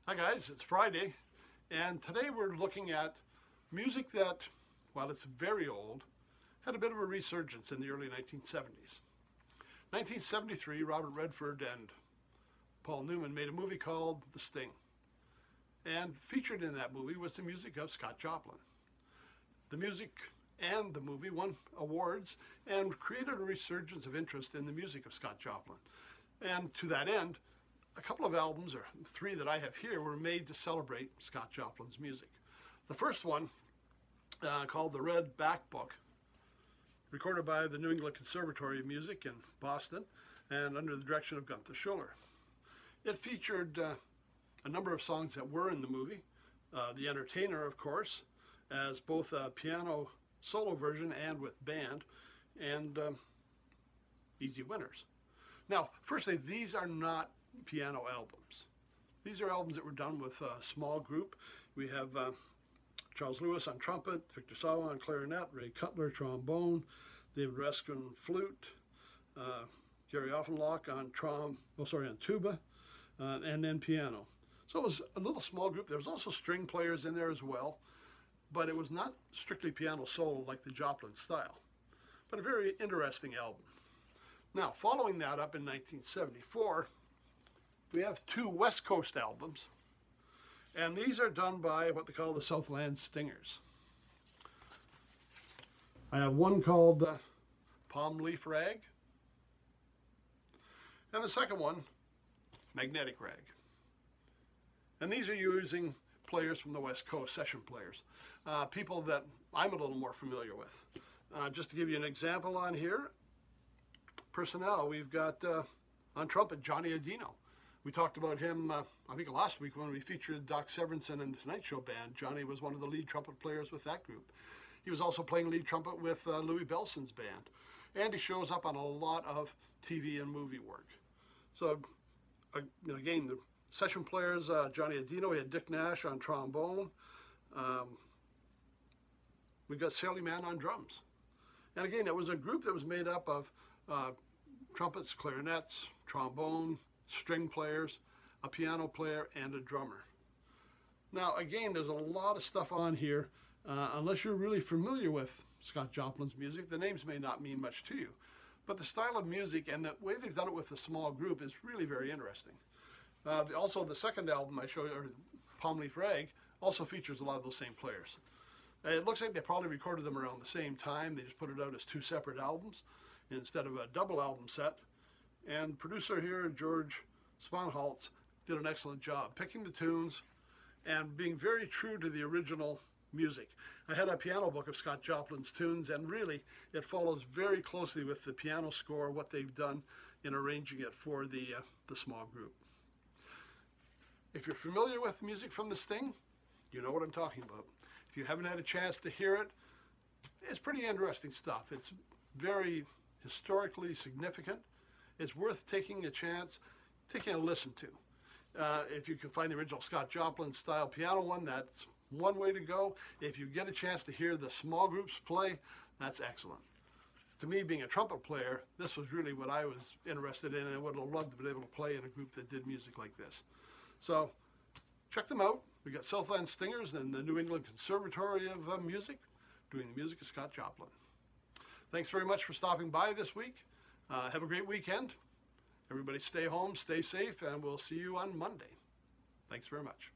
Hi guys, it's Friday, and today we're looking at music that, while it's very old, had a bit of a resurgence in the early 1970s. 1973, Robert Redford and Paul Newman made a movie called The Sting, and featured in that movie was the music of Scott Joplin. The music and the movie won awards and created a resurgence of interest in the music of Scott Joplin. And to that end, a couple of albums, or three that I have here, were made to celebrate Scott Joplin's music. The first one, called The Red Back Book, recorded by the New England Conservatory of Music in Boston and under the direction of Gunther Schuller. It featured a number of songs that were in the movie. The Entertainer, of course, as both a piano solo version and with band, and Easy Winners. Now, firstly, these are not piano albums. These are albums that were done with a small group. We have Charles Lewis on trumpet, Victor Sawa on clarinet, Ray Cutler trombone, David Reskin flute, Gary Offenloch on tuba, and then piano. So it was a little small group. There was also string players in there as well, but it was not strictly piano solo like the Joplin style, but a very interesting album. Now, following that up in 1974, we have two West Coast albums, and these are done by what they call the Southland Stingers. I have one called Palm Leaf Rag, and the second one, Magnetic Rag. And these are using players from the West Coast, session players, people that I'm a little more familiar with. Just to give you an example on here, personnel, we've got on trumpet, Johnny Adino. We talked about him, I think last week when we featured Doc Severinsen and the Tonight Show Band. Johnny was one of the lead trumpet players with that group. He was also playing lead trumpet with Louis Bellson's band. And he shows up on a lot of TV and movie work. So, again, the session players, Johnny Adino, we had Dick Nash on trombone. We got Sally Mann on drums. And again, it was a group that was made up of trumpets, clarinets, trombone, string players, a piano player, and a drummer. Now, again, there's a lot of stuff on here. Unless you're really familiar with Scott Joplin's music, the names may not mean much to you. But the style of music and the way they've done it with a small group is really very interesting. Also, the second album I showed you, or Palm Leaf Rag, also features a lot of those same players. It looks like they probably recorded them around the same time. They just put it out as two separate albums instead of a double album set. And producer here, George Sponholtz, did an excellent job picking the tunes and being very true to the original music. I had a piano book of Scott Joplin's tunes, and really it follows very closely with the piano score, what they've done in arranging it for the small group. If you're familiar with music from The Sting, you know what I'm talking about. If you haven't had a chance to hear it, it's pretty interesting stuff. It's very historically significant. It's worth taking a chance, taking a listen to. If you can find the original Scott Joplin style piano one, that's one way to go. If you get a chance to hear the small groups play, that's excellent. To me, being a trumpet player, this was really what I was interested in, and I would have loved to be able to play in a group that did music like this. So check them out. We got Southland Stingers and the New England Conservatory of Music doing the music of Scott Joplin. Thanks very much for stopping by this week. Have a great weekend. Everybody stay home, stay safe, and we'll see you on Monday. Thanks very much.